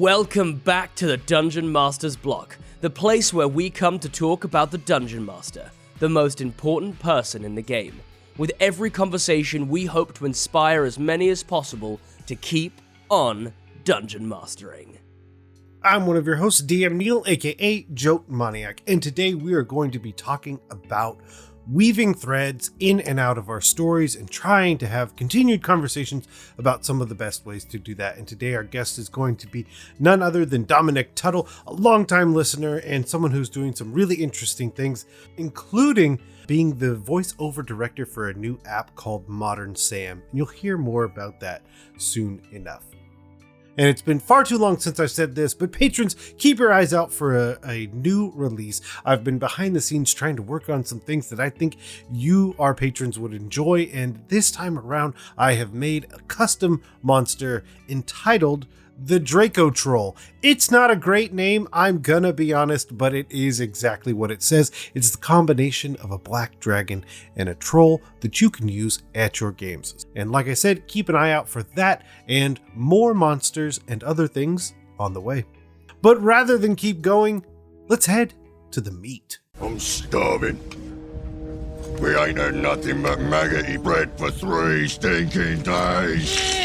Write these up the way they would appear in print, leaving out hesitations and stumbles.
Welcome back to the Dungeon Master's Block, the place where we come to talk about the Dungeon Master, the most important person in the game. With every conversation, we hope to inspire as many as possible to keep on dungeon mastering. I'm one of your hosts, DM Neal, aka Joke Maniac, and today we are going to be talking about weaving threads in and out of our stories and trying to have continued conversations about some of the best ways to do that. And today our guest is going to be none other than Dominic Tuttle, a longtime listener and someone who's doing some really interesting things, including being the voiceover director for a new app called Modern Sam. And you'll hear more about that soon enough. And it's been far too long since I've said this, but patrons, keep your eyes out for a new release. I've been behind the scenes trying to work on some things that I think you, our patrons, would enjoy. And this time around, I have made a custom monster entitled the Draco Troll. It's not a great name, I'm gonna be honest, but it is exactly what it says. It's the combination of a black dragon and a troll that you can use at your games. And like I said, keep an eye out for that and more monsters and other things on the way. But rather than keep going, let's head to the meat. I'm starving. We ain't had nothing but maggoty bread for 3 stinking days.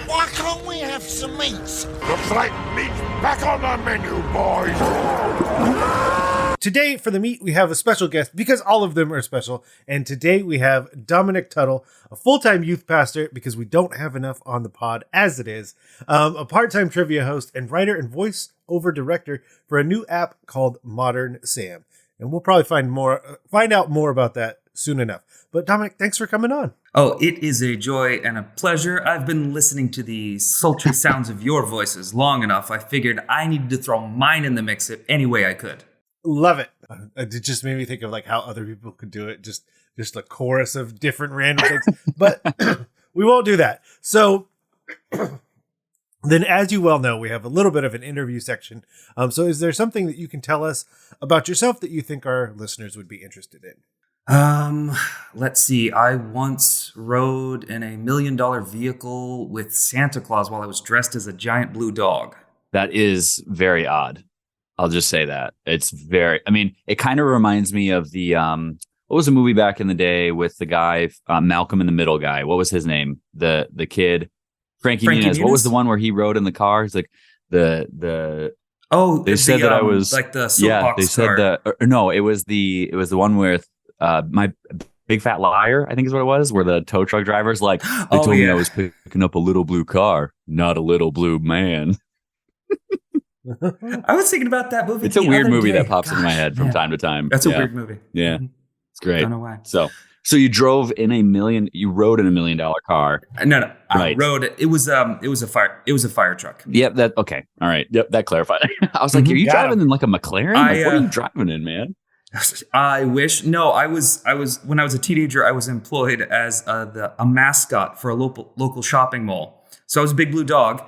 Why can't we have some meat? The flat meat's back on the menu, boys! Today, for the meat, we have a special guest, because all of them are special. And today we have Dominic Tuttle, a full-time youth pastor, because we don't have enough on the pod as it is, a part-time trivia host, and writer and voice-over director for a new app called Modern Sam. And we'll probably find out more about that soon enough. But Dominic, thanks for coming on. Oh, it is a joy and a pleasure. I've been listening to the sultry sounds of your voices long enough. I figured I needed to throw mine in the mix any way I could. Love it. It just made me think of like how other people could do it. Just a chorus of different random things. But we won't do that. So then, as you well know, we have a little bit of an interview section. So is there something that you can tell us about yourself that you think our listeners would be interested in? Let's see. I once rode in a $1 million vehicle with Santa Claus while I was dressed as a giant blue dog. That is very odd. I'll just say that. It's very, it kind of reminds me of the, what was the movie back in the day with the guy, Malcolm in the Middle guy? What was his name? The kid, Frankie Muniz. What was the one where he rode in the car? It's like they said that I was like the soapbox. They said that, no, it was the one with, My Big Fat Liar, I think is what it was, where the tow truck driver's like, they told me I was picking up a little blue car, not a little blue man. I was thinking about that movie. It's a weird movie that pops in my head from time to time. That's a weird movie. Yeah. It's great. I don't know why. So you rode in a $1 million car. No. Right. I rode. It was a fire truck. Yep. Okay. All right. Yep. That clarified. I was like, are you driving in like a McLaren? What are you driving in, man? I wish. No, I was when I was a teenager, I was employed as a mascot for a local shopping mall. So I was a big blue dog,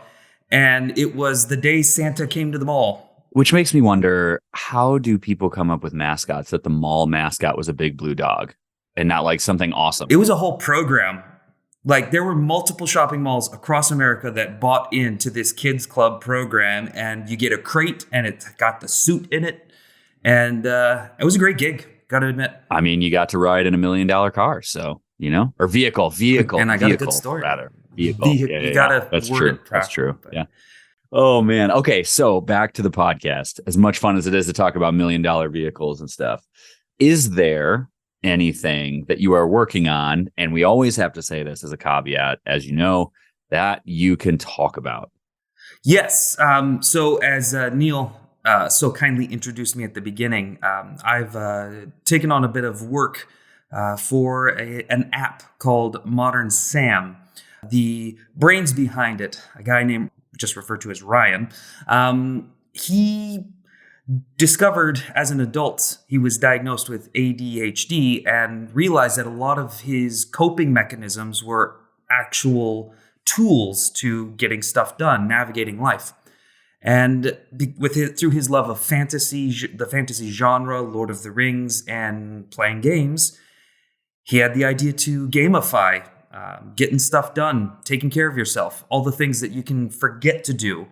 and it was the day Santa came to the mall. Which makes me wonder, how do people come up with mascots that the mall mascot was a big blue dog and not like something awesome? It was a whole program. Like there were multiple shopping malls across America that bought into this kids club program, and you get a crate and it's got the suit in it. And it was a great gig, got to admit. I mean, you got to ride in $1 million car, so, or vehicle. And I got a good story. Vehicle. You got to That's true. That's true. Yeah. Oh, man. Okay, so back to the podcast. As much fun as it is to talk about $1 million vehicles and stuff, is there anything that you are working on, and we always have to say this as a caveat, as you know, that you can talk about? Yes. So as Neal so kindly introduced me at the beginning, I've taken on a bit of work for an app called Modern Sam. The brains behind it, a guy named, just referred to as Ryan, he discovered as an adult he was diagnosed with ADHD and realized that a lot of his coping mechanisms were actual tools to getting stuff done, navigating life. And through his love of fantasy, the fantasy genre, Lord of the Rings, and playing games, he had the idea to gamify getting stuff done, taking care of yourself, all the things that you can forget to do.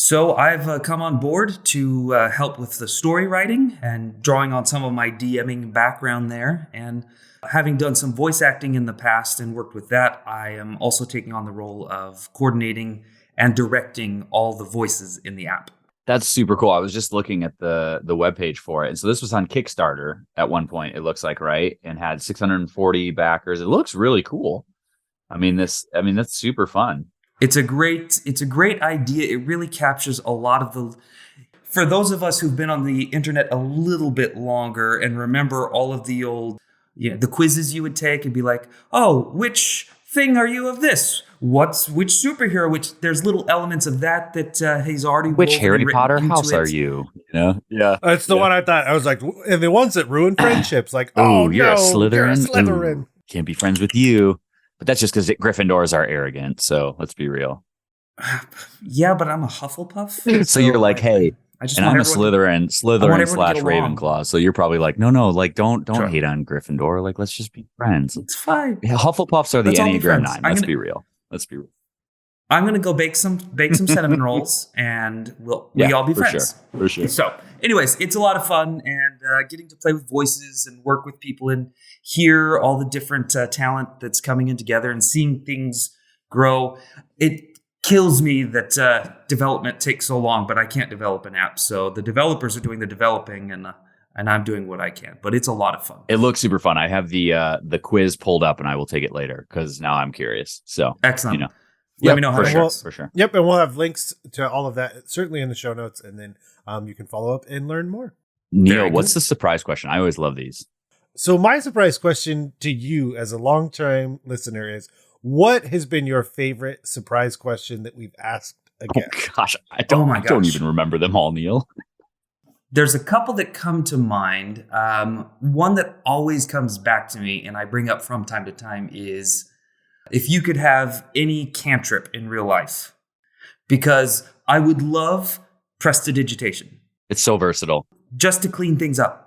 So I've come on board to help with the story writing and drawing on some of my DMing background there. And having done some voice acting in the past and worked with that, I am also taking on the role of coordinating and directing all the voices in the app. That's super cool. I was just looking at the webpage for it. And so this was on Kickstarter at one point, it looks like, right? And had 640 backers. It looks really cool. That's super fun. It's a great idea. It really captures a lot of for those of us who've been on the internet a little bit longer and remember all of the old, the quizzes you would take and be like, oh, which thing are you of this? Which superhero? Which there's little elements of that he's already. Which Harry Potter house are you? Yeah, that's the one I thought. I was like, and the ones that ruin friendships, like, oh, you're a Slytherin. You're a Slytherin. Can't be friends with you. But that's just because Gryffindors are arrogant. So let's be real. Yeah, but I'm a Hufflepuff. So you're like, hey, I'm a Slytherin / Ravenclaw. So you're probably like, no, like don't hate on Gryffindor. Like, let's just be friends. It's fine. Yeah, Hufflepuffs are the Enneagram 9. Let's be real. I'm gonna go bake some cinnamon rolls, and we all be friends. For sure. So, anyways, it's a lot of fun, and getting to play with voices and work with people and hear all the different talent that's coming in together and seeing things grow. It kills me that development takes so long, but I can't develop an app. So the developers are doing the developing, and I'm doing what I can. But it's a lot of fun. It looks super fun. I have the quiz pulled up, and I will take it later because now I'm curious. So excellent. Let me know how for sure. Yep, and we'll have links to all of that certainly in the show notes, and then you can follow up and learn more. Neal, what's the surprise question? I always love these. So my surprise question to you as a long-time listener is, what has been your favorite surprise question that we've asked again? Oh gosh, I don't even remember them all, Neal. There's a couple that come to mind. One that always comes back to me and I bring up from time to time is, if you could have any cantrip in real life, because I would love prestidigitation. It's so versatile. Just to clean things up.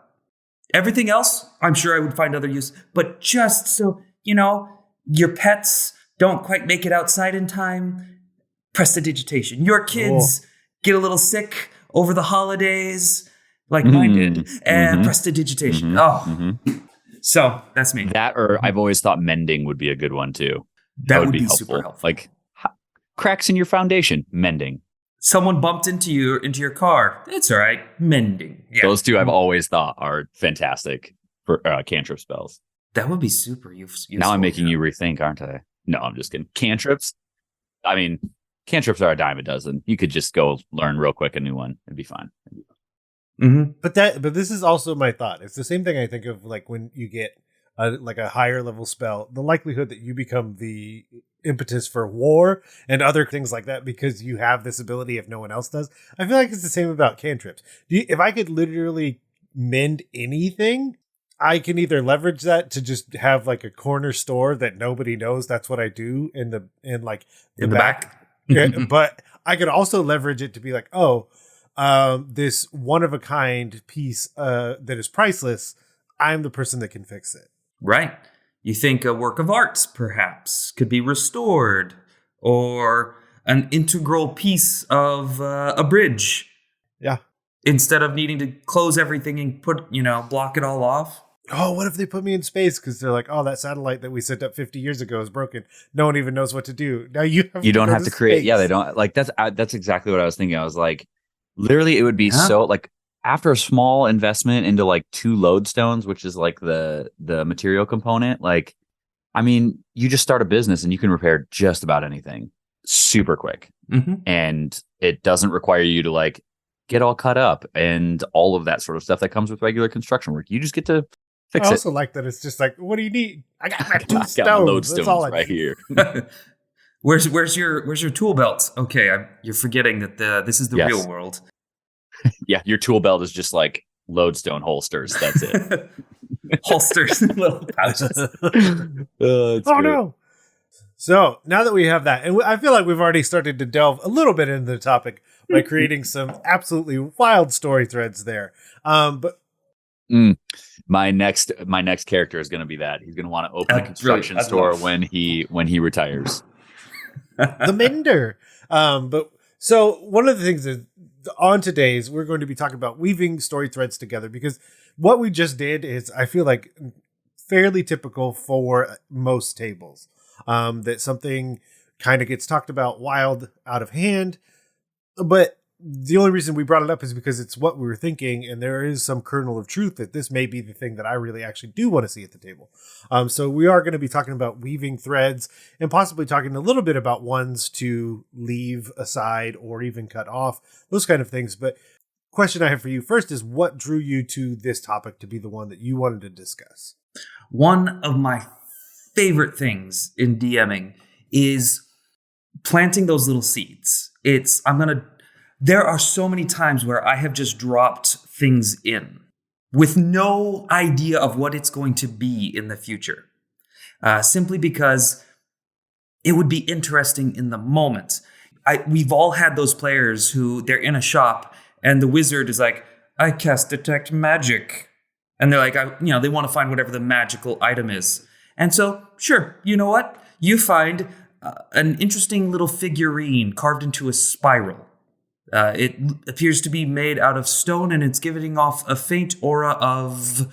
Everything else, I'm sure I would find other use, but just so, your pets don't quite make it outside in time, prestidigitation. Your kids get a little sick over the holidays, like mine did, and prestidigitation. So that's me. That, or I've always thought mending would be a good one too. That would be helpful. Super helpful. Like cracks in your foundation, mending. Someone bumped into your car. It's all right, mending. Yeah. Those two I've always thought are fantastic for cantrip spells. That would be super useful. Now I'm making you rethink, aren't I? No, I'm just kidding. Cantrips. I mean, cantrips are a dime a dozen. You could just go learn real quick a new one. It'd be fine. But this is also my thought. It's the same thing I think of, like when you get a higher level spell, the likelihood that you become the impetus for war and other things like that because you have this ability if no one else does. I feel like it's the same about cantrips. If I could literally mend anything, I can either leverage that to just have like a corner store that nobody knows that's what I do in the back. But I could also leverage it to be like, this one of a kind piece that is priceless. I'm the person that can fix it. Right. You think a work of art perhaps could be restored, or an integral piece of a bridge. Yeah. Instead of needing to close everything and block it all off. Oh, what if they put me in space? Because they're like, that satellite that we sent up 50 years ago is broken. No one even knows what to do. Now you don't have to create. Yeah, they don't. Like that's exactly what I was thinking. I was like, literally, it would be so like after a small investment into like 2 lodestones, which is like the material component. Like, I mean, you just start a business and you can repair just about anything super quick, and it doesn't require you to like get all cut up and all of that sort of stuff that comes with regular construction work. You just get to fix it. I also like that it's just like, what do you need? I got my 2 stones. Lodestones right here. Where's your tool belt? Okay, you're forgetting that this is the real world. Yeah, your tool belt is just like lodestone holsters. That's it. Holsters, little pouches. No. So now that we have that, and I feel like we've already started to delve a little bit into the topic by creating some absolutely wild story threads there. But my next character is going to be that he's going to want to open a construction store when he retires. The mender. But So one of the things is on today's, we're going to be talking about weaving story threads together, because what we just did is, I feel like, fairly typical for most tables. That something kind of gets talked about wild, out of hand, but the only reason we brought it up is because it's what we were thinking, and there is some kernel of truth that this may be the thing that I really actually do want to see at the table. So we are going to be talking about weaving threads and possibly talking a little bit about ones to leave aside or even cut off, those kind of things. But question I have for you first is, what drew you to this topic to be the one that you wanted to discuss? One of my favorite things in DMing is planting those little seeds. There are so many times where I have just dropped things in with no idea of what it's going to be in the future, simply because it would be interesting in the moment. We've all had those players who they're in a shop and the wizard is like, I cast detect magic. And they're like, they want to find whatever the magical item is. And so, sure, you know what? You find an interesting little figurine carved into a spiral. It appears to be made out of stone, and it's giving off a faint aura of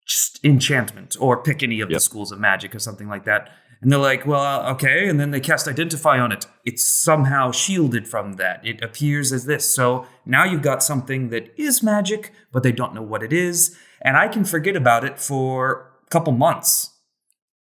just enchantment, or pick any of the schools of magic or something like that. And they're like, well, okay. And then they cast Identify on it. It's somehow shielded from that. It appears as this. So now you've got something that is magic, but they don't know what it is. And I can forget about it for a couple months.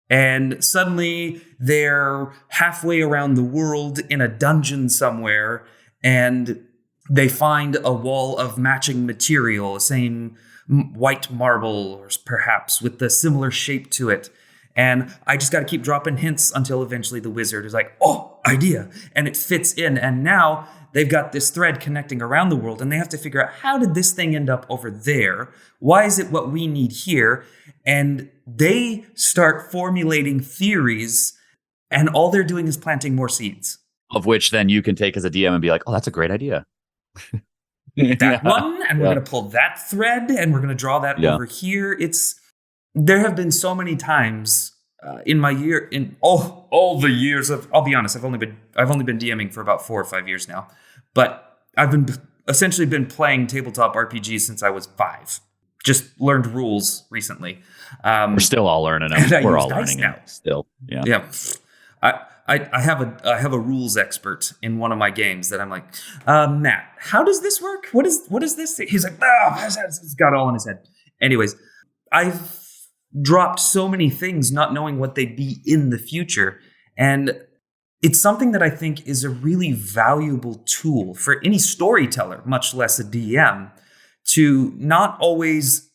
And suddenly they're halfway around the world in a dungeon somewhere, and they find a wall of matching material, same white marble, or perhaps with a similar shape to it. And I just got to keep dropping hints until eventually the wizard is like, oh, idea. And it fits in. And now they've got this thread connecting around the world, and they have to figure out, how did this thing end up over there? Why is it what we need here? And they start formulating theories, and all they're doing is planting more seeds. Of which then you can take as a DM and be like, oh, that's a great idea. That one, and we're going to pull that thread, and we're going to draw that over here. There have been so many times in my year, in all the years of, I'll be honest, I've only been DMing for about 4 or 5 years now, but I've essentially been playing tabletop RPGs since I was 5. Just learned rules recently. We're still all learning them. We're all learning now. Still, yeah. I have a rules expert in one of my games that I'm like, Matt, how does this work? What is this thing? He's like, it's got all in his head. Anyways, I've dropped so many things not knowing what they'd be in the future. And it's something that I think is a really valuable tool for any storyteller, much less a DM, to not always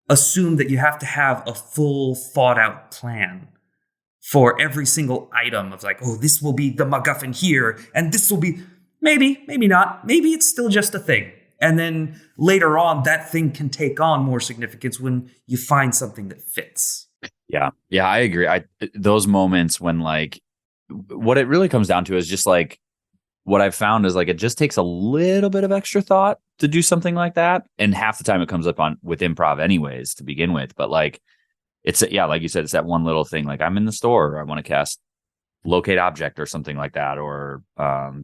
assume that you have to have a full thought out plan for every single item of like, oh, this will be the MacGuffin here, and this will be maybe not. Maybe it's still just a thing. And then later on, that thing can take on more significance when you find something that fits. Yeah, I agree. Those moments when, like, what it really comes down to is just like, what I've found is like, it just takes a little bit of extra thought to do something like that. And half the time it comes up with improv anyways to begin with. But like, it's, like you said, it's that one little thing. Like, I'm in the store, I want to cast locate object or something like that, or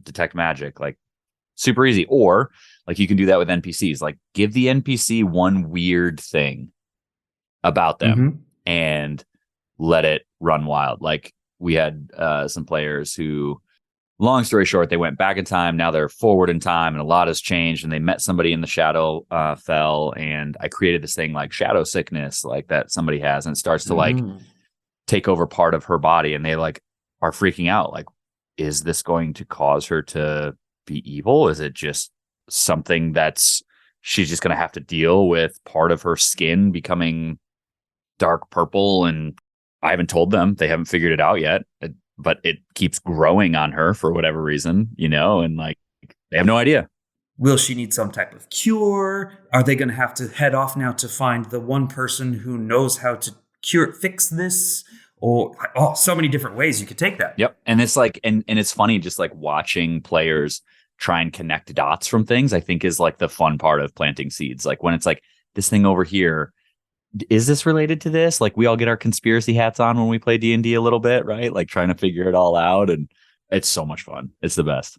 detect magic, like super easy. Or like, you can do that with NPCs, like give the NPC one weird thing about them and let it run wild. Like, we had some players who, long story short, they went back in time. Now they're forward in time, and a lot has changed. And they met somebody in the shadow fell, and I created this thing like shadow sickness, like that somebody has, and it starts to like take over part of her body, and they like are freaking out. Like, is this going to cause her to be evil? Is it just something she's just going to have to deal with part of her skin becoming dark purple? And I haven't told them, they haven't figured it out yet. But it keeps growing on her for whatever reason, and like, they have no idea. Will she need some type of cure? Are they going to have to head off now to find the one person who knows how to fix this? Or, so many different ways you could take that. Yep. And it's like, and it's funny, just like watching players try and connect dots from things, I think is like the fun part of planting seeds. Like, when it's like, this thing over here, is this related to this? Like, we all get our conspiracy hats on when we play D&D a little bit, right? Like, trying to figure it all out. And it's so much fun. It's the best.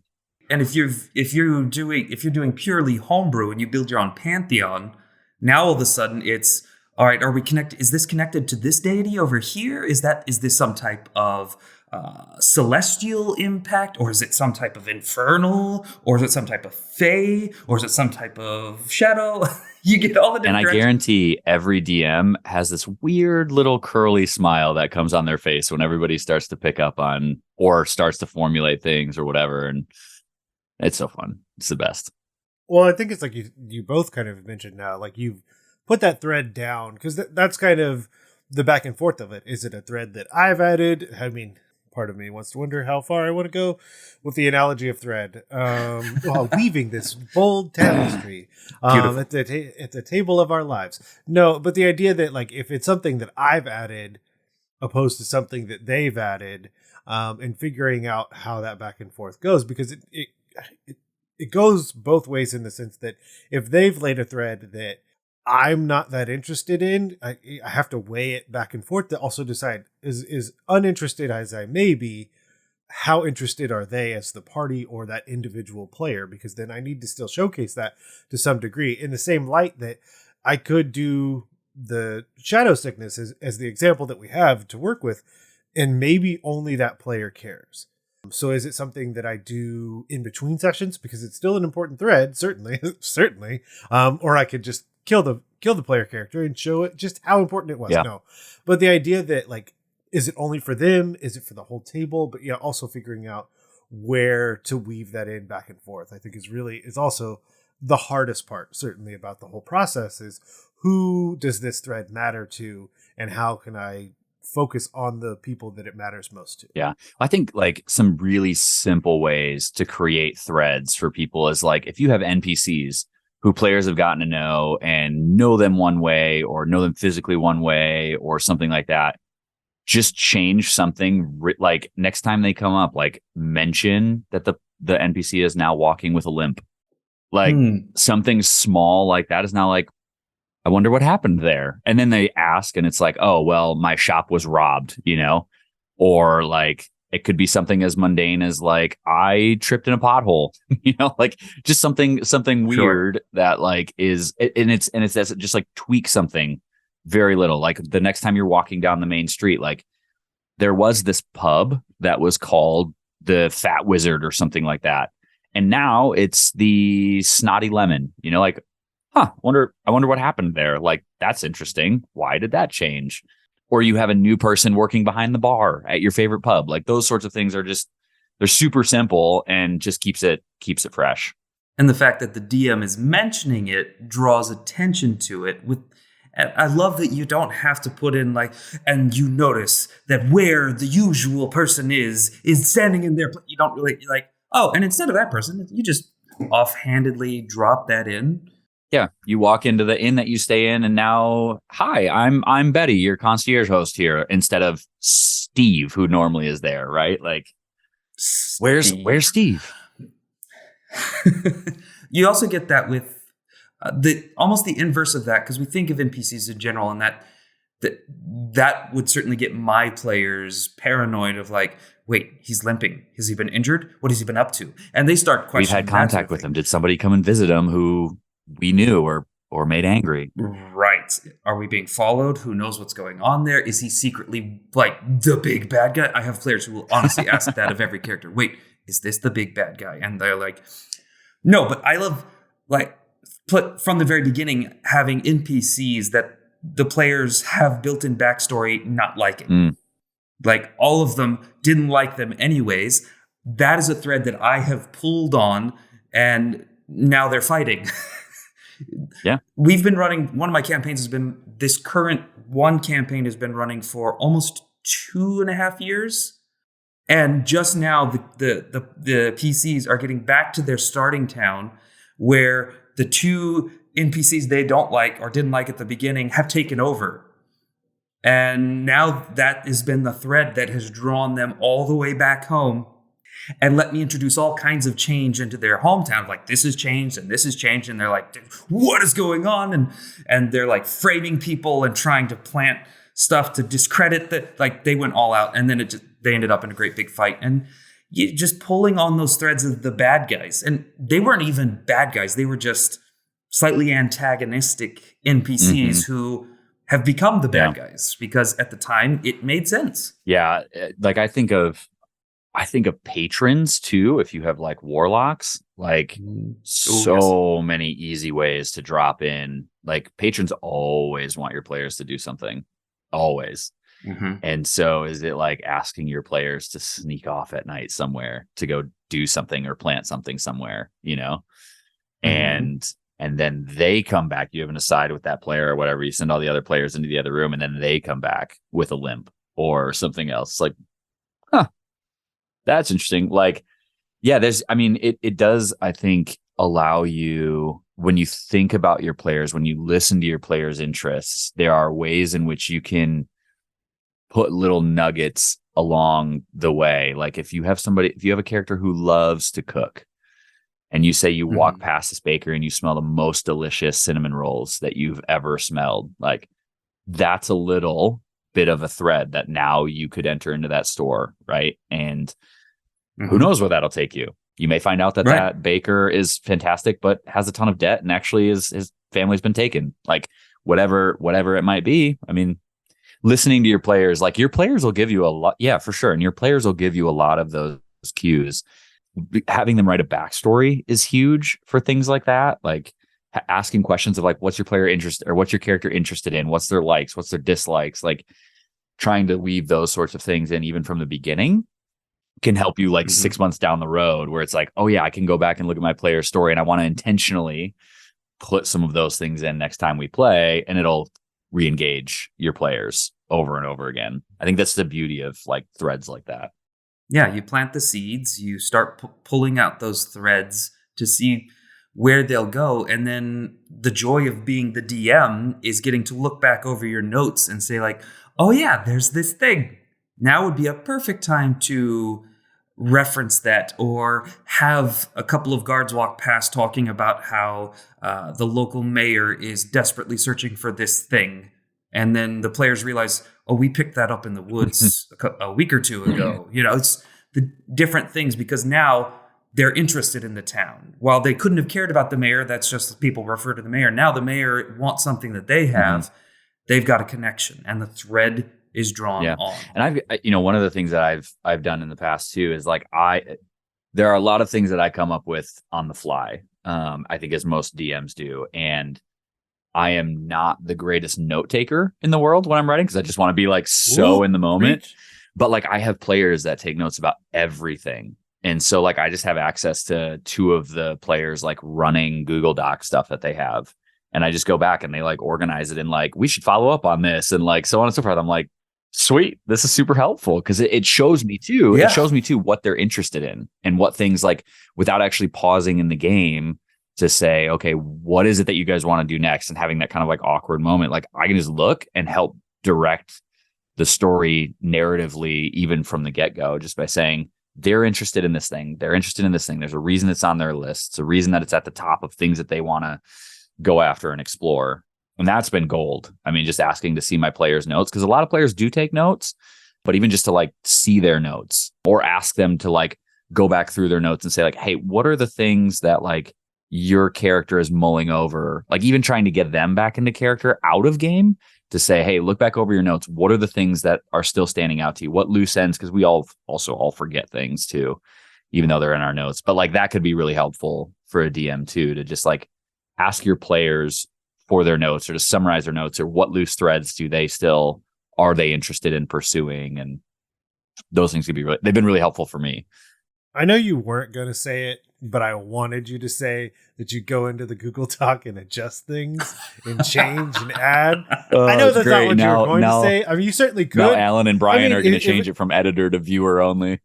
And if you're doing purely homebrew and you build your own pantheon, now all of a sudden it's all right. Are we connected? Is this connected to this deity over here? Is this some type of celestial impact, or is it some type of infernal, or is it some type of fey, or is it some type of shadow? You get all the different. And I guarantee every DM has this weird little curly smile that comes on their face when everybody starts to pick up on or starts to formulate things or whatever. And it's so fun. It's the best. Well, I think it's like you both kind of mentioned now, like you've put that thread down because that's kind of the back and forth of it. Is it a thread that I've added? I mean, part of me wants to wonder how far I want to go with the analogy of thread while weaving this bold tapestry at the table of our lives. No, but the idea that like if it's something that I've added opposed to something that they've added, and figuring out how that back and forth goes, because it goes both ways in the sense that if they've laid a thread that I'm not that interested in, I have to weigh it back and forth to also decide is uninterested as I may be, how interested are they as the party or that individual player? Because then I need to still showcase that to some degree in the same light that I could do the shadow sickness as the example that we have to work with, and maybe only that player cares. So is it something that I do in between sessions because it's still an important thread, certainly, or I could just kill the player character and show it just how important it was. Yeah. No, but the idea that like, is it only for them? Is it for the whole table? But yeah, also figuring out where to weave that in back and forth, I think is also the hardest part, certainly, about the whole process is who does this thread matter to, and how can I focus on the people that it matters most to. Yeah. I think like some really simple ways to create threads for people is like if you have NPCs who players have gotten to know and know them one way or know them physically one way or something like that, just change something like next time they come up, like mention that the NPC is now walking with a limp. Like something small like that is now like, I wonder what happened there. And then they ask and it's like, oh, well, my shop was robbed, or like it could be something as mundane as like I tripped in a pothole, like just something weird that like is, and it's just like tweak something very little. Like the next time you're walking down the main street, like there was this pub that was called the Fat Wizard or something like that. And now it's the Snotty Lemon, like, I wonder what happened there. Like, that's interesting. Why did that change? Or you have a new person working behind the bar at your favorite pub. Like those sorts of things are just, they're super simple and just keeps it fresh. And the fact that the DM is mentioning it draws attention to it. And I love that you don't have to put in like, and you notice that where the usual person is standing in there. You don't really like, oh, and instead of that person, you just offhandedly drop that in. Yeah, you walk into the inn that you stay in, and now, hi, I'm Betty, your concierge host here, instead of Steve, who normally is there, right? Like, where's Steve? You also get that with almost the inverse of that, because we think of NPCs in general, and that would certainly get my players paranoid of like, wait, he's limping. Has he been injured? What has he been up to? And they start questioning. We've had contact with him. Did somebody come and visit him who we knew or made angry? Right. Are we being followed? Who knows what's going on there? Is he secretly like the big bad guy? I have players who will honestly ask that of every character. Wait, is this the big bad guy? And they're like, no, but I love like from the very beginning having NPCs that the players have built-in backstory not liking. Like all of them didn't like them anyways. That is a thread that I have pulled on, and now they're fighting. Yeah. We've been running, one of my campaigns has been, this current one campaign has been running for almost 2.5 years. And just now the PCs are getting back to their starting town where the two NPCs they don't like or didn't like at the beginning have taken over. And now that has been the thread that has drawn them all the way back home and let me introduce all kinds of change into their hometown. Like, this has changed and this has changed. And they're like, what is going on? And they're like framing people and trying to plant stuff to discredit that. Like, they went all out, and then they ended up in a great big fight. And just pulling on those threads of the bad guys. And they weren't even bad guys. They were just slightly antagonistic NPCs who have become the bad guys because at the time it made sense. Yeah. Like I think of patrons too. If you have like warlocks, like many easy ways to drop in. Like patrons always want your players to do something, always. And so is it like asking your players to sneak off at night somewhere to go do something or plant something somewhere, you know? And then they come back. You have an aside with that player or whatever. You send all the other players into the other room and then they come back with a limp or something else. Like, that's interesting. Like, yeah, it does, I think, allow you, when you think about your players, when you listen to your players' interests, there are ways in which you can put little nuggets along the way. Like if you have a character who loves to cook and you say you walk past this bakery and you smell the most delicious cinnamon rolls that you've ever smelled, like that's a little bit of a thread that now you could enter into that store. Right. And who knows where that'll take you. You may find out that that baker is fantastic, but has a ton of debt and actually his family's been taken. Like whatever it might be. I mean, listening to your players, like your players will give you a lot. Yeah, for sure. And your players will give you a lot of those cues. Having them write a backstory is huge for things like that. Like asking questions of like, what's your player interested or what's your character interested in? What's their likes? What's their dislikes? Like trying to weave those sorts of things in even from the beginning can help you like 6 months down the road where it's like, oh yeah, I can go back and look at my player story and I want to intentionally put some of those things in next time we play and it'll re-engage your players over and over again. I think that's the beauty of like threads like that. Yeah, you plant the seeds, you start pulling out those threads to see where they'll go. And then the joy of being the DM is getting to look back over your notes and say like, oh yeah, there's this thing. Now would be a perfect time to reference that or have a couple of guards walk past talking about how the local mayor is desperately searching for this thing. And then the players realize, oh, we picked that up in the woods a week or two ago. You know, it's the different things because now they're interested in the town. While they couldn't have cared about the mayor, that's just people refer to the mayor. Now the mayor wants something that they have. They've got a connection and the thread is drawn on. And one of the things that I've done in the past too is like there are a lot of things that I come up with on the fly. I think as most DMs do. And I am not the greatest note taker in the world when I'm writing because I just want to be like in the moment. But like I have players that take notes about everything. And so like I just have access to two of the players like running Google Doc stuff that they have. And I just go back and they like organize it and like, we should follow up on this and like so on and so forth. I'm like, sweet, this is super helpful because it shows me too. Yeah. It shows me too what they're interested in and what things like without actually pausing in the game to say, okay, what is it that you guys want to do next? And having that kind of like awkward moment, like I can just look and help direct the story narratively, even from the get-go, just by saying they're interested in this thing. They're interested in this thing. There's a reason it's on their list. It's a reason that it's at the top of things that they want to go after and explore. And that's been gold. I mean, just asking to see my players' notes, because a lot of players do take notes, but even just to like see their notes or ask them to like go back through their notes and say like, hey, what are the things that like your character is mulling over? Like even trying to get them back into character out of game to say, hey, look back over your notes. What are the things that are still standing out to you? What loose ends? Because we all forget things too, even though they're in our notes. But like that could be really helpful for a DM too, to just like ask your players for their notes or to summarize their notes or what loose threads are they interested in pursuing? And those things could be they've been really helpful for me. I know you weren't going to say it, but I wanted you to say that you go into the Google Doc and adjust things and change and add. I know that's not what you were going to say. I mean, you certainly could. Now Alan and Brian are going to change it from editor to viewer only.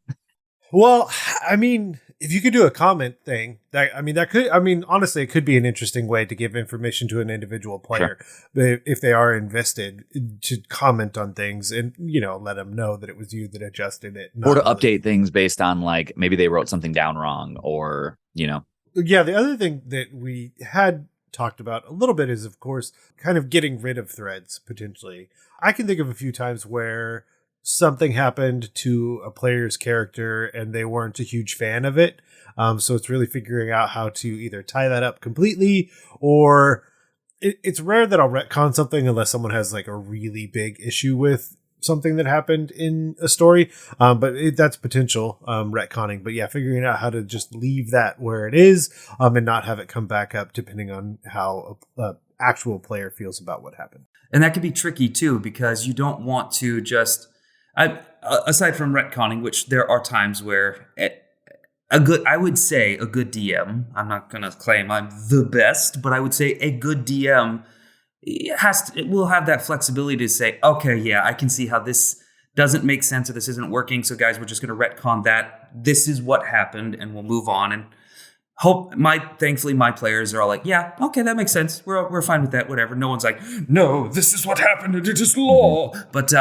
Well, I mean, if you could do a comment thing, honestly, it could be an interesting way to give information to an individual player. Sure. If they are invested, to comment on things and, let them know that it was you that adjusted it. Or to update things based on like, maybe they wrote something down wrong or, Yeah, the other thing that we had talked about a little bit is, of course, kind of getting rid of threads potentially. I can think of a few times where something happened to a player's character and they weren't a huge fan of it. So it's really figuring out how to either tie that up completely, or it's rare that I'll retcon something unless someone has like a really big issue with something that happened in a story. But that's potential retconning. But yeah, figuring out how to just leave that where it is and not have it come back up depending on how a actual player feels about what happened. And that can be tricky too, because you don't want to just, aside from retconning, which there are times where I would say a good DM, I'm not going to claim I'm the best, but I would say a good DM it will have that flexibility to say, okay, yeah, I can see how this doesn't make sense or this isn't working. So guys, we're just going to retcon that. This is what happened and we'll move on. And thankfully my players are all like, yeah, okay, that makes sense. We're fine with that. Whatever. No one's like, no, this is what happened and it is law. But,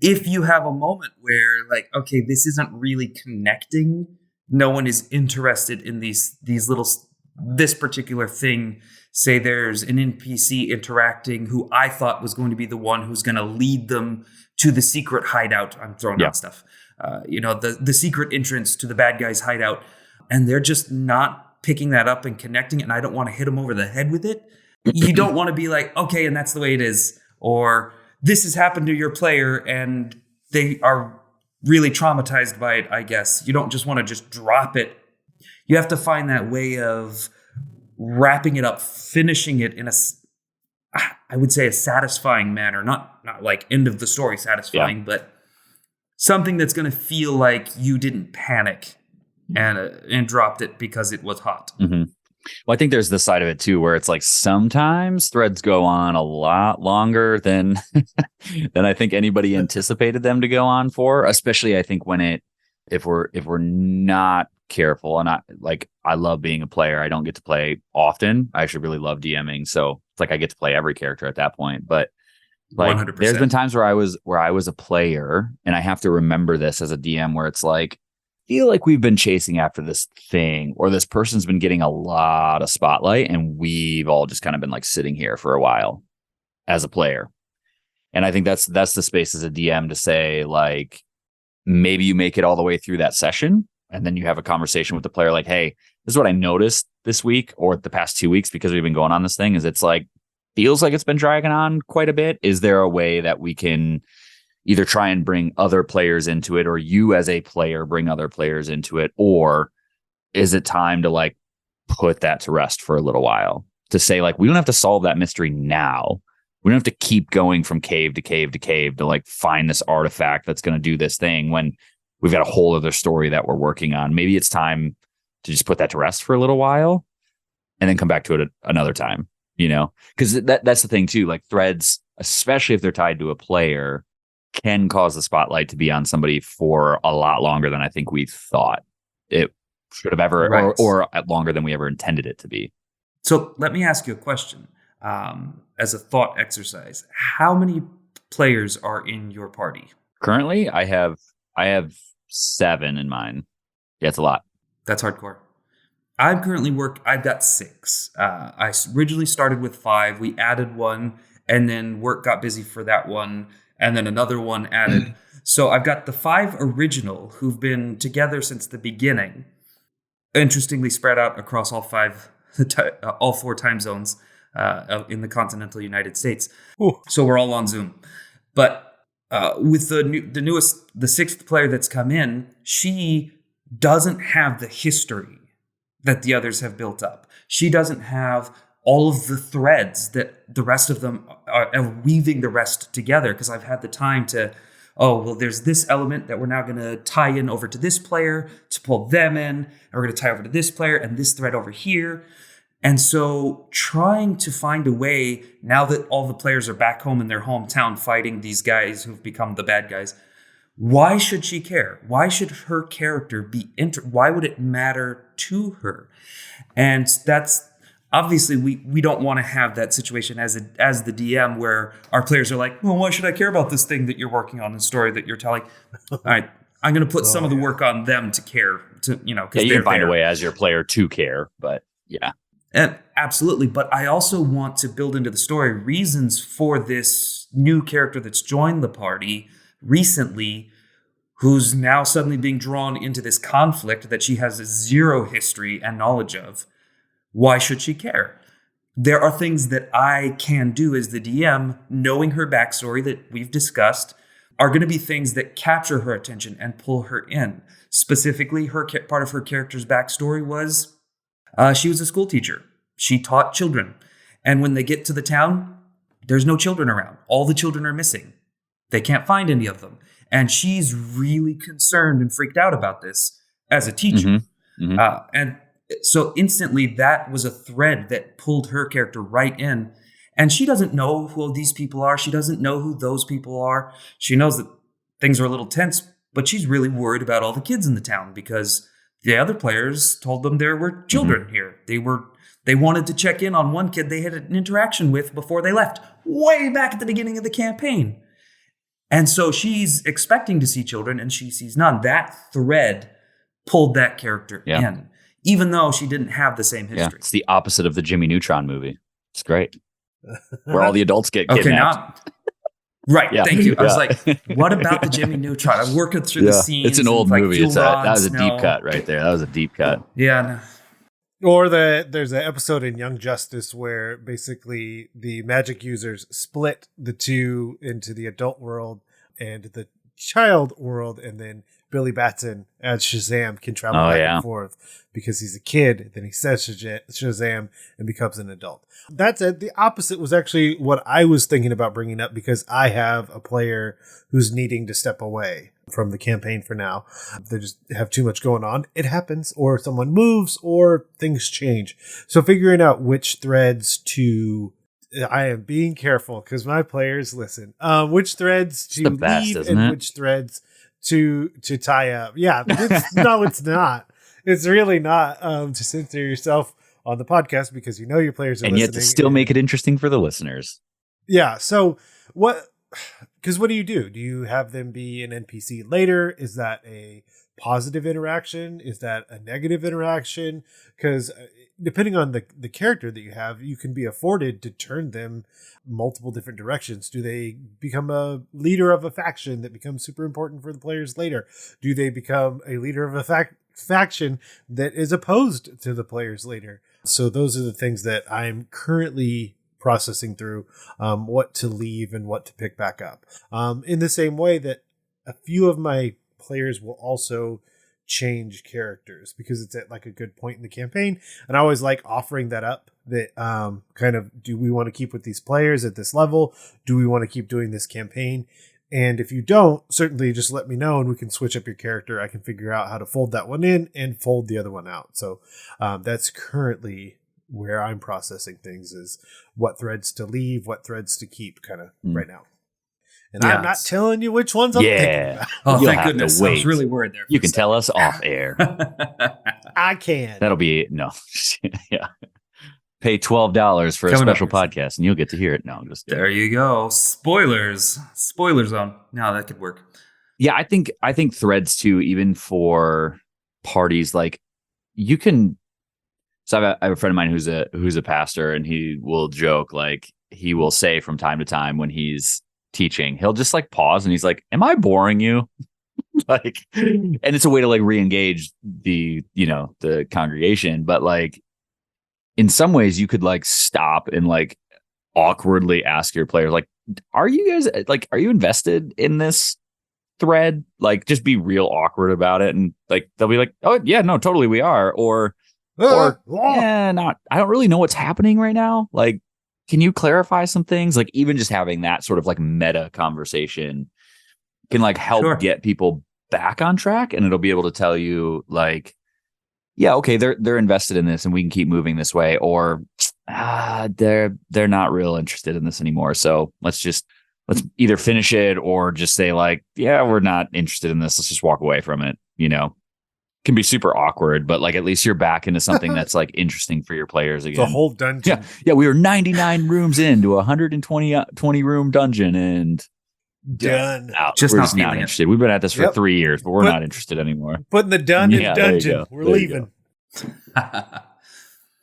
if you have a moment where like, okay, this isn't really connecting, no one is interested in this particular thing. Say there's an NPC interacting who I thought was going to be the one who's going to lead them to the secret hideout. I'm throwing out stuff. The secret entrance to the bad guy's hideout. And they're just not picking that up and connecting it. And I don't want to hit them over the head with it. You don't want to be like, okay, and that's the way it is. Or this has happened to your player and they are really traumatized by it, I guess. You don't just want to just drop it. You have to find that way of wrapping it up, finishing it in I would say a satisfying manner, not like end of the story satisfying, but something that's going to feel like you didn't panic and dropped it because it was hot. Mm-hmm. Well, I think there's this side of it too, where it's like sometimes threads go on a lot longer than I think anybody anticipated them to go on for. Especially, I think if we're not careful, and I love being a player. I don't get to play often. I actually really love DMing, so it's like I get to play every character at that point. But like, 100%. There's been times where I was a player, and I have to remember this as a DM, where it's like, feel like we've been chasing after this thing, or this person's been getting a lot of spotlight and we've all just kind of been like sitting here for a while as a player. And I think that's the space as a DM to say, like, maybe you make it all the way through that session and then you have a conversation with the player like, hey, this is what I noticed this week or the past 2 weeks because we've been going on this thing, is it's like, feels like it's been dragging on quite a bit. Is there a way that we can either try and bring other players into it, or you as a player bring other players into it? Or is it time to like put that to rest for a little while, to say like, we don't have to solve that mystery now. We don't have to keep going from cave to cave to cave to like find this artifact that's going to do this thing when we've got a whole other story that we're working on. Maybe it's time to just put that to rest for a little while and then come back to it another time, because that's the thing too. Like threads, especially if they're tied to a player, can cause the spotlight to be on somebody for a lot longer than I think we thought it should have ever, right, or longer than we ever intended it to be. So let me ask you a question. As a thought exercise, how many players are in your party? Currently, I have 7 in mine. Yeah, it's a lot. That's hardcore. I've got 6. I originally started with 5. We added 1, and then work got busy for that one, and then another one added. So I've got the 5 original who've been together since the beginning. Interestingly spread out across all 4 time zones in the continental United States. Ooh. So we're all on Zoom. But with the 6th player that's come in, she doesn't have the history that the others have built up. She doesn't have all of the threads that the rest of them are weaving the rest together, because I've had the time to, there's this element that we're now going to tie in over to this player to pull them in, and we're going to tie over to this player and this thread over here. And so trying to find a way, now that all the players are back home in their hometown fighting these guys who've become the bad guys, why should she care? Why should her character be why would it matter to her? And that's obviously we don't want to have that situation as the DM where our players are like, well, why should I care about this thing that you're working on, the story that you're telling? All right, I'm going to put some of the work on them to care, because you can find a way as your player to care, but yeah. And absolutely. But I also want to build into the story reasons for this new character that's joined the party recently who's now suddenly being drawn into this conflict that she has zero history and knowledge of. Why should she care? There are things that I can do as the DM, knowing her backstory that we've discussed, are going to be things that capture her attention and pull her in. Specifically, part of her character's backstory was she was a school teacher. She taught children. And when they get to the town, there's no children around. All the children are missing. They can't find any of them. And she's really concerned and freaked out about this as a teacher. And so instantly that was a thread that pulled her character right in. And she doesn't know who these people are. She doesn't know who those people are. She knows that things are a little tense, but she's really worried about all the kids in the town because the other players told them there were children here. They wanted to check in on one kid they had an interaction with before they left, way back at the beginning of the campaign. And so she's expecting to see children and she sees none. That thread pulled that character in, even though she didn't have the same history. Yeah, it's the opposite of the Jimmy Neutron movie. It's great. Where all the adults get kidnapped. Right, thank you. I was like, what about the Jimmy Neutron? I'm working through the scenes. It's an old movie. That was a deep cut right there. That was a deep cut. Yeah. Or there's an episode in Young Justice where basically the magic users split the two into the adult world and the child world, and then Billy Batson as Shazam can travel back and forth because he's a kid. Then he says Shazam and becomes an adult. That's it. The opposite was actually what I was thinking about bringing up because I have a player who's needing to step away from the campaign for now. They just have too much going on. It happens, or someone moves, or things change. So figuring out which threads to... I am being careful because my players listen. Which threads to leave and which threads to tie up. Yeah, no, it's not. It's really not to censor yourself on the podcast because you know your players are listening. And yet to still make it interesting for the listeners. Yeah, so what... Because what do? Do you have them be an NPC later? Is that a positive interaction? Is that a negative interaction? Because depending on the character that you have, you can be afforded to turn them multiple different directions. Do they become a leader of a faction that becomes super important for the players later? Do they become a leader of a faction that is opposed to the players later? So those are the things that I'm currently processing through, what to leave and what to pick back up. In the same way that a few of my players will also change characters because it's at like a good point in the campaign. And I always like offering that up that kind of, do we want to keep with these players at this level? Do we want to keep doing this campaign? And if you don't, certainly just let me know and we can switch up your character. I can figure out how to fold that one in and fold the other one out. So that's currently where I'm processing things, is what threads to leave, what threads to keep kind of right now. And I'm not telling you which ones I'm thinking about. Oh, thank goodness. I was really worried there. You can tell us off air. I can. That'll be, no. Yeah. Pay $12 for a special podcast and you'll get to hear it. No, just there you go. Spoilers. Spoiler zone. No, that could work. Yeah, I think threads too, even for parties, like you can. So I have a friend of mine who's a pastor, and he will joke, like he will say from time to time when he's teaching, he'll just like pause and he's like, "Am I boring you?" Like, and it's a way to like re-engage the congregation, but like in some ways you could like stop and like awkwardly ask your players, like, are you invested in this thread? Like, just be real awkward about it, and like they'll be like, "Oh yeah, no, totally we are," or not. I don't really know what's happening right now. Like, can you clarify some things? Like, even just having that sort of like meta conversation can like help get people back on track, and it'll be able to tell you like, yeah, okay, they're invested in this and we can keep moving this way, or they're not real interested in this anymore. So let's either finish it or just say like, yeah, we're not interested in this. Let's just walk away from it. Can be super awkward, but like at least you're back into something that's like interesting for your players again. The whole dungeon. Yeah. We were 99 rooms into a 120 room dungeon and done. Just we're not interested. We've been at this for 3 years, but we're not interested anymore. Putting the done in dungeon. We're leaving.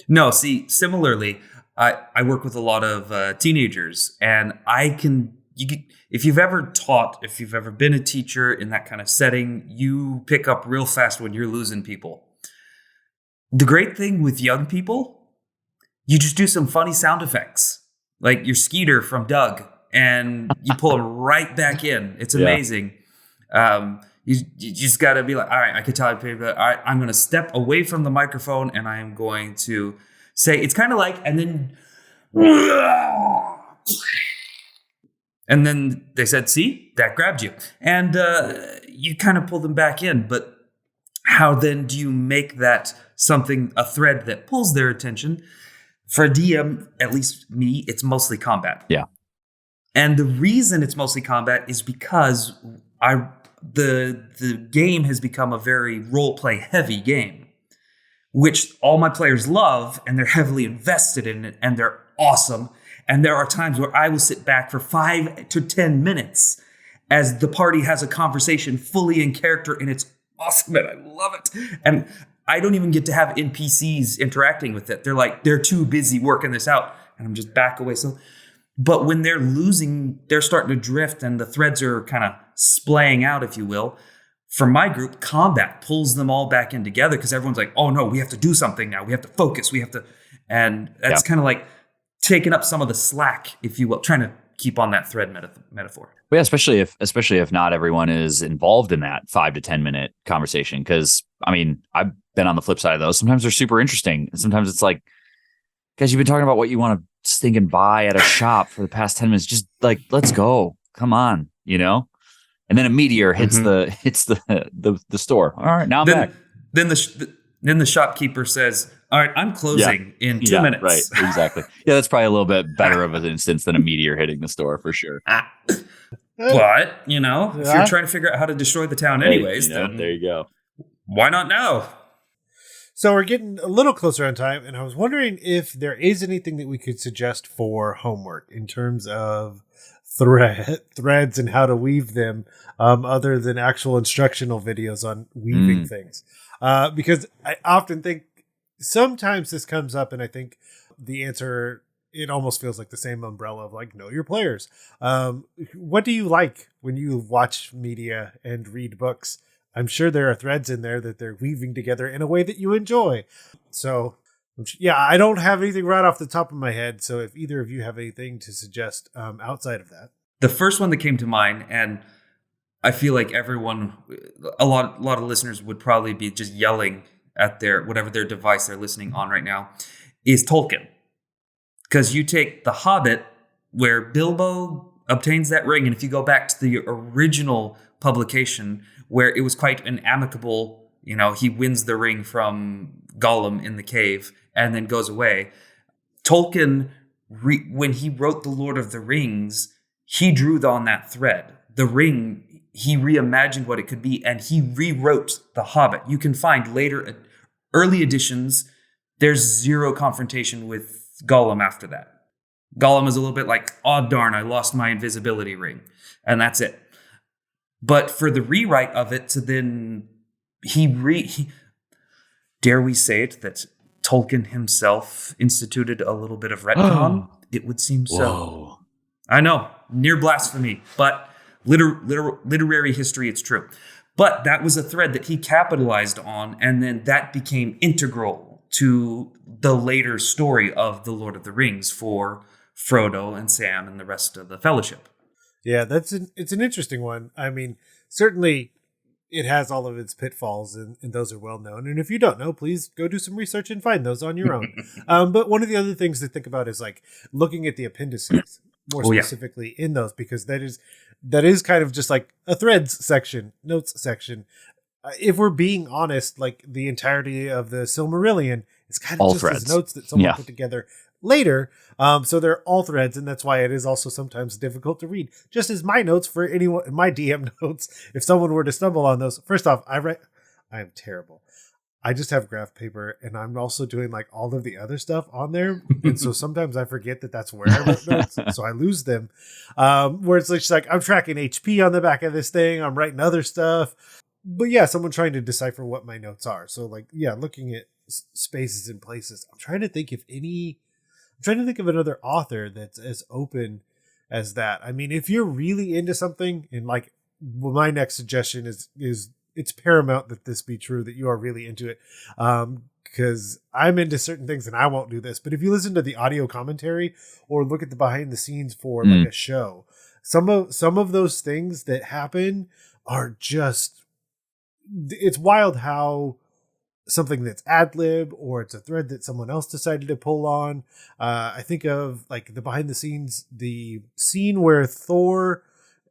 No, see, similarly, I work with a lot of teenagers, and I can if you've ever taught, if you've ever been a teacher in that kind of setting, you pick up real fast when you're losing people. The great thing with young people, you just do some funny sound effects, like your Skeeter from Doug, and you pull them right back in. It's amazing. You just got to be like, all right, I can tell you, all right, I'm going to step away from the microphone and I am going to say, it's kind of like, and then they said, see, that grabbed you. And you kind of pull them back in. But how then do you make that something, a thread that pulls their attention? For a DM, at least me, it's mostly combat. Yeah. And the reason it's mostly combat is because the game has become a very role-play heavy game, which all my players love, and they're heavily invested in it, and they're awesome. And there are times where I will sit back for 5 to 10 minutes as the party has a conversation fully in character, and it's awesome, and I love it. And I don't even get to have NPCs interacting with it. They're too busy working this out, and I'm just back away. But when they're losing, they're starting to drift, and the threads are kind of splaying out, if you will. For my group, combat pulls them all back in together because everyone's like, oh no, we have to do something now. We have to focus. And that's kind of like taking up some of the slack, if you will, trying to keep on that thread metaphor. Well, yeah, especially if not everyone is involved in that 5 to 10 minute conversation. Because I mean, I've been on the flip side of those. Sometimes they're super interesting, and sometimes it's like, guys, you've been talking about what you want to stink and buy at a shop for the past 10 minutes. Just like, let's go. Come on, And then a meteor hits the store. All right, now I'm back. Then the shopkeeper says, all right, I'm closing in 2 minutes. Right, exactly. Yeah, that's probably a little bit better of an instance than a meteor hitting the store for sure. But, if you're trying to figure out how to destroy the town anyways, then there you go. Why not now? So we're getting a little closer on time, and I was wondering if there is anything that we could suggest for homework in terms of threads and how to weave them, other than actual instructional videos on weaving things. Because I often think sometimes this comes up, and I think the answer, it almost feels like the same umbrella of like, know your players. What do you like when you watch media and read books? I'm sure there are threads in there that they're weaving together in a way that you enjoy. So, yeah, I don't have anything right off the top of my head. So if either of you have anything to suggest outside of that. The first one that came to mind, and I feel like everyone, a lot of listeners would probably be just yelling at whatever their device they're listening on right now, is Tolkien. Because you take The Hobbit, where Bilbo obtains that ring, and if you go back to the original publication, where it was quite an amicable, he wins the ring from Gollum in the cave and then goes away. Tolkien, when he wrote The Lord of the Rings, he drew on that thread. The ring, he reimagined what it could be, and he rewrote The Hobbit. You can find later, early editions, there's zero confrontation with Gollum after that. Gollum is a little bit like, oh darn, I lost my invisibility ring. And that's it. But for the rewrite of it, to then dare we say it, that Tolkien himself instituted a little bit of retcon? It would seem so. Whoa. I know, near blasphemy, but literary history, it's true. But that was a thread that he capitalized on, and then that became integral to the later story of The Lord of the Rings for Frodo and Sam and the rest of the Fellowship. Yeah, it's an interesting one. I mean, certainly it has all of its pitfalls, and those are well known. And if you don't know, please go do some research and find those on your own. But one of the other things to think about is like looking at the appendices more specifically in those, because that is kind of just like a threads section, notes section. If we're being honest, like the entirety of the Silmarillion is kind of all just threads. as notes that someone put together later. So they're all threads, and that's why it is also sometimes difficult to read. Just as my notes for anyone, my DM notes, if someone were to stumble on those, first off, I am terrible. I just have graph paper, and I'm also doing like all of the other stuff on there. And so sometimes I forget that that's where I wrote notes. So I lose them. Where it's just like, I'm tracking HP on the back of this thing. I'm writing other stuff. But yeah, someone trying to decipher what my notes are. So like, yeah, looking at spaces and places. I'm trying to think of another author that's as open as that. I mean, if you're really into something, and like, well, my next suggestion is it's paramount that this be true, that you are really into it. Because I'm into certain things and I won't do this, but if you listen to the audio commentary or look at the behind the scenes for like a show, some of those things that happen are just, it's wild how something that's ad lib or it's a thread that someone else decided to pull on. I think of like the behind the scenes, the scene where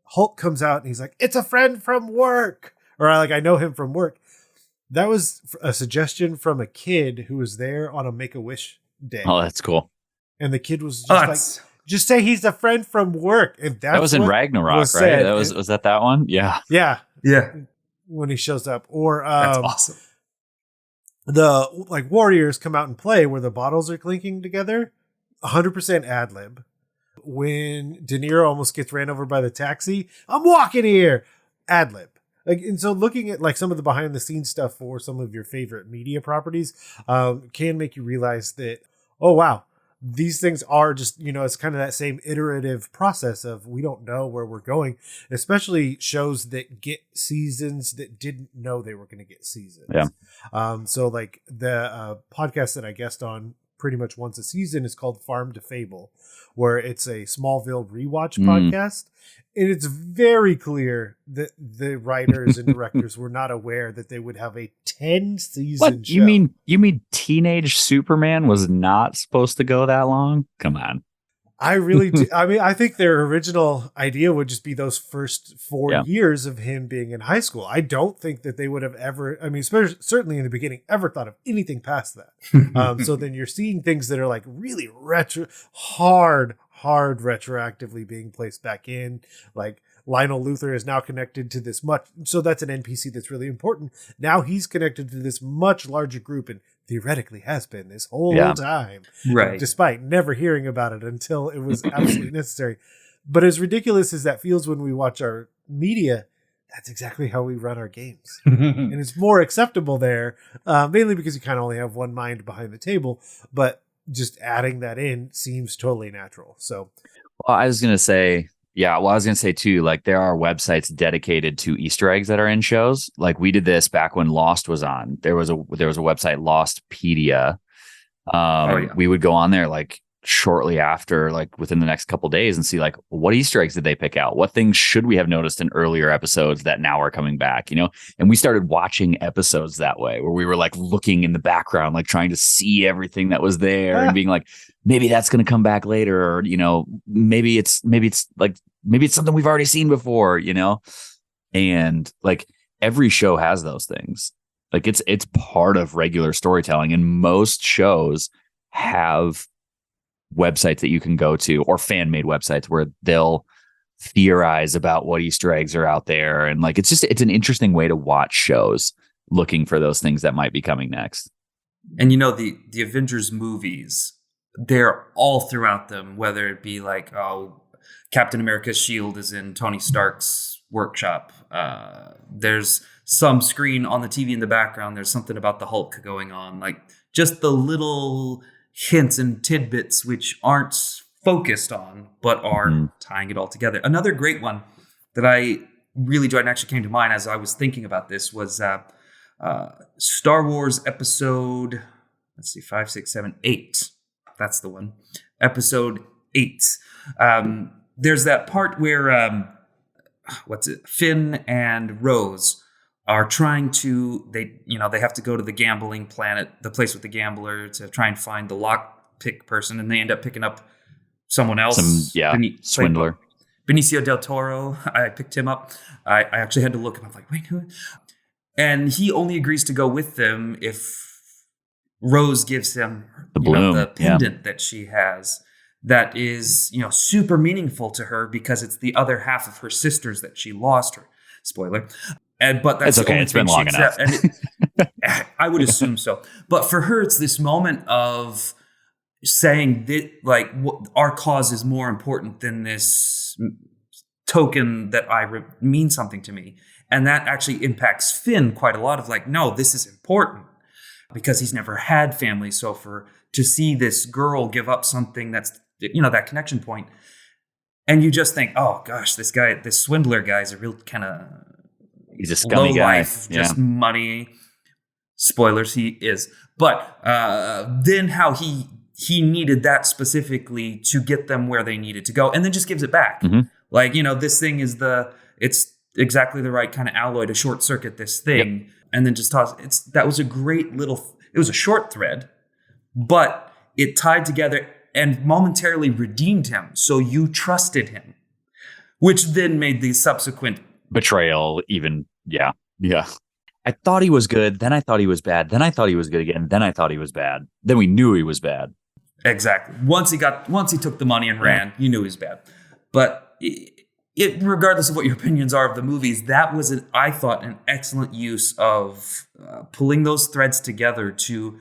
Hulk comes out and he's like, "It's a friend from work," or like, "I know him from work." That was a suggestion from a kid who was there on a Make-A-Wish day. Oh, that's cool. And the kid was just just say he's a friend from work. And that was in Ragnarok, right? That was that one? Yeah. Yeah. Yeah. When he shows up. Or that's awesome. The like warriors come out and play where the bottles are clinking together. 100% ad lib. When De Niro almost gets ran over by the taxi, "I'm walking here." Ad lib. Like, and so looking at like some of the behind the scenes stuff for some of your favorite media properties can make you realize that, oh, wow, these things are just, it's kind of that same iterative process of we don't know where we're going, especially shows that get seasons that didn't know they were going to get seasons. Yeah. So like the podcast that I guest on pretty much once a season is called Farm to Fable, where it's a Smallville rewatch podcast. And it's very clear that the writers and directors were not aware that they would have a 10-season show. You mean Teenage Superman was not supposed to go that long? Come on. I really do. I mean, I think their original idea would just be those first 4 years of him being in high school. I don't think that they would have ever, I mean, certainly in the beginning, ever thought of anything past that. So then you're seeing things that are like really hard retroactively being placed back in. Like Lionel Luthor is now connected to this so that's an NPC that's really important. Now he's connected to this much larger group and theoretically has been this whole time. Right. Despite never hearing about it until it was absolutely necessary. But as ridiculous as that feels when we watch our media, that's exactly how we run our games. And it's more acceptable there, mainly because you kind of only have one mind behind the table, but just adding that in seems totally natural. So, well, I was going to say too, like there are websites dedicated to Easter eggs that are in shows. Like we did this back when Lost was on. There was a website, Lostpedia. We would go on there like shortly after, like within the next couple of days, and see like what Easter eggs did they pick out? What things should we have noticed in earlier episodes that now are coming back? And we started watching episodes that way, where we were like looking in the background, like trying to see everything that was there and being like, maybe that's going to come back later, or maybe it's something we've already seen before, and like every show has those things. Like it's part of regular storytelling, and most shows have websites that you can go to, or fan-made websites where they'll theorize about what Easter eggs are out there, and like it's an interesting way to watch shows, looking for those things that might be coming next. And the Avengers movies, they're all throughout them, whether it be like, Captain America's shield is in Tony Stark's workshop. There's some screen on the TV in the background. There's something about the Hulk going on. Like just the little hints and tidbits which aren't focused on, but are tying it all together. Another great one that I really enjoyed and actually came to mind as I was thinking about this was Star Wars episode, 5, 6, 7, 8. That's the one. Episode 8. There's that part where Finn and Rose are trying to, they have to go to the gambling planet, the place with the gambler, to try and find the lockpick person, and they end up picking up someone else. Swindler. Benicio del Toro. I picked him up. I actually had to look, and I'm like, wait, who? And he only agrees to go with them if Rose gives him the bloom, the pendant that she has. That is, super meaningful to her because it's the other half of her sisters that she lost. Her spoiler, but that's okay. It's been long enough. I would assume so. But for her, it's this moment of saying that, like, our cause is more important than this token that means something to me, and that actually impacts Finn quite a lot. Of like, no, this is important because he's never had family. So to see this girl give up something that's that connection point, And you just think, oh gosh, this swindler guy is a real kind of he's a scummy guy. Life, just money. Spoilers, he is. But then how he needed that specifically to get them where they needed to go, and then just gives it back. Mm-hmm. Like, this thing is it's exactly the right kind of alloy to short circuit this thing, and then just toss. That was a great it was a short thread, but it tied together and momentarily redeemed him. So you trusted him, which then made the subsequent betrayal even. Yeah. I thought he was good. Then I thought he was bad. Then I thought he was good again. Then I thought he was bad. Then we knew he was bad. Exactly. Once he took the money and ran, you knew he was bad. But regardless of what your opinions are of the movies, that was, I thought, an excellent use of pulling those threads together to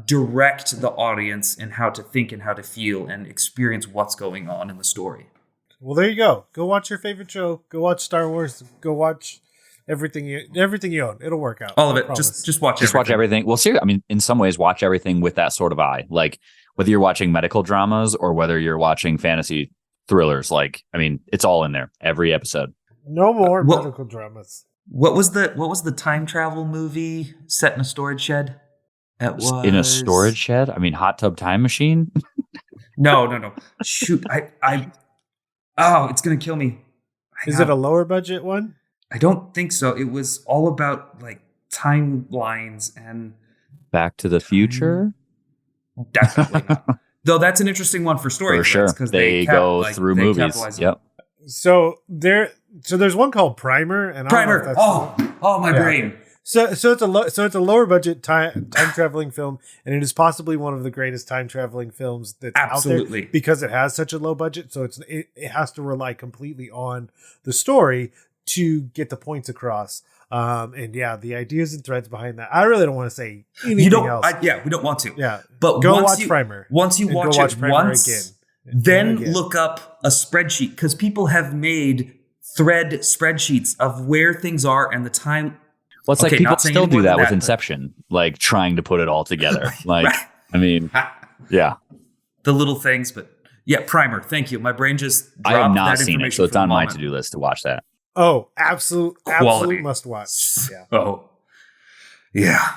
direct the audience in how to think and how to feel and experience what's going on in the story. Well, there you go. Go watch your favorite show. Go watch Star Wars. Go watch everything you own. It'll work out. All of it. Just watch everything. Watch everything. Well, seriously, I mean, in some ways, watch everything with that sort of eye. Like, whether you're watching medical dramas or whether you're watching fantasy thrillers, like, I mean, it's all in there. Every episode. No more medical dramas. What was the time travel movie set in a storage shed? It was in a storage shed. I mean, Hot Tub Time Machine. No. Shoot, it's gonna kill me. Is it a lower budget one? I don't think so. It was all about like timelines and Back to the Future. Definitely not. Though that's an interesting one for story. For sure, because they go through movies. Yep. So there's one called Primer, and Primer. My brain. So it's a lower budget time traveling film, and it is possibly one of the greatest time traveling films that's out there because it has such a low budget. So it has to rely completely on the story to get the points across. The ideas and threads behind that. I really don't want to say anything else. We don't want to. Yeah, but go watch Primer. Once you watch it once, then look up a spreadsheet, because people have made thread spreadsheets of where things are and the time. Well, it's like people still do that with Inception, like trying to put it all together. Like, right. I mean, yeah. The little things, but yeah, Primer. Thank you. My brain just dropped I have not that seen it, so it's on my to-do list to watch that. Oh, absolute must watch. Yeah. Oh, yeah.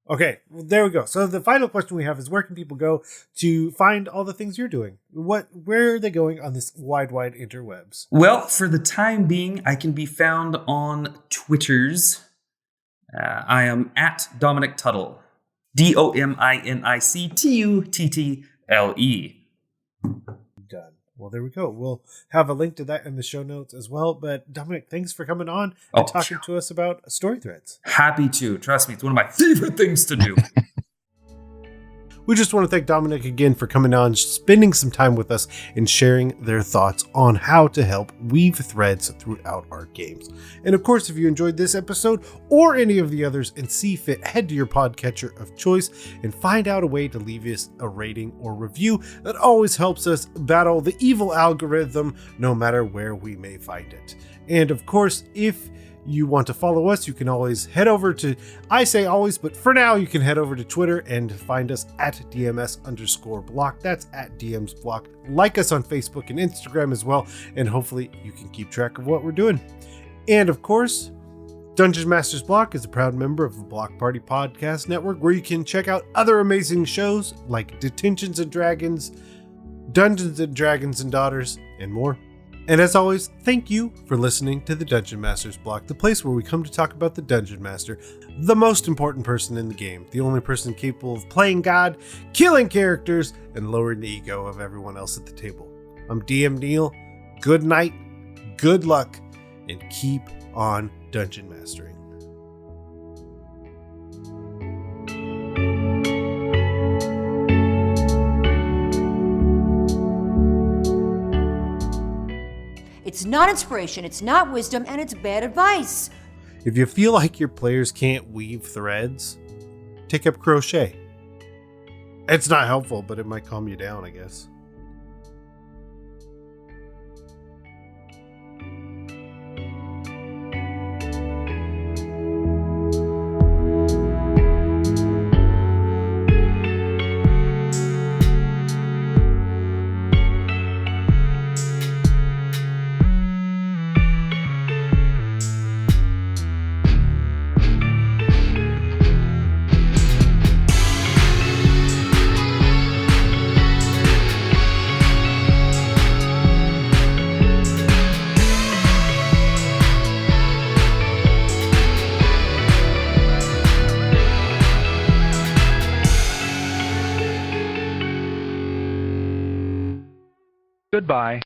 Okay, well, there we go. So the final question we have is, where can people go to find all the things you're doing? Where are they going on this wide interwebs? Well, for the time being, I can be found on Twitters. I am at Dominic Tuttle. DOMINICTUTTLE. Done. Well, there we go. We'll have a link to that in the show notes as well. But Dominic, thanks for coming on and talking to us about story threads. Happy to. Trust me, it's one of my favorite things to do. We just want to thank Dominic again for coming on, spending some time with us, and sharing their thoughts on how to help weave threads throughout our games. And of course, if you enjoyed this episode or any of the others and see fit, head to your podcatcher of choice and find out a way to leave us a rating or review. That always helps us battle the evil algorithm, no matter where we may find it. And of course, if you want to follow us, you can always head over to, I say always, but for now you can head over to Twitter and find us at DMS_block. That's at DMsBlock. Like us on Facebook and Instagram as well, and hopefully you can keep track of what we're doing. And of course, Dungeon Masters Block is a proud member of the Block Party Podcast Network, where you can check out other amazing shows like Detentions and Dragons, Dungeons and Dragons and Daughters, and more. And as always, thank you for listening to the Dungeon Masters Block, the place where we come to talk about the Dungeon Master, the most important person in the game, the only person capable of playing God, killing characters, and lowering the ego of everyone else at the table. I'm DM Neal. Good night, good luck, and keep on dungeon mastering. It's not inspiration, it's not wisdom, and it's bad advice. If you feel like your players can't weave threads, take up crochet. It's not helpful, but it might calm you down, I guess. Goodbye.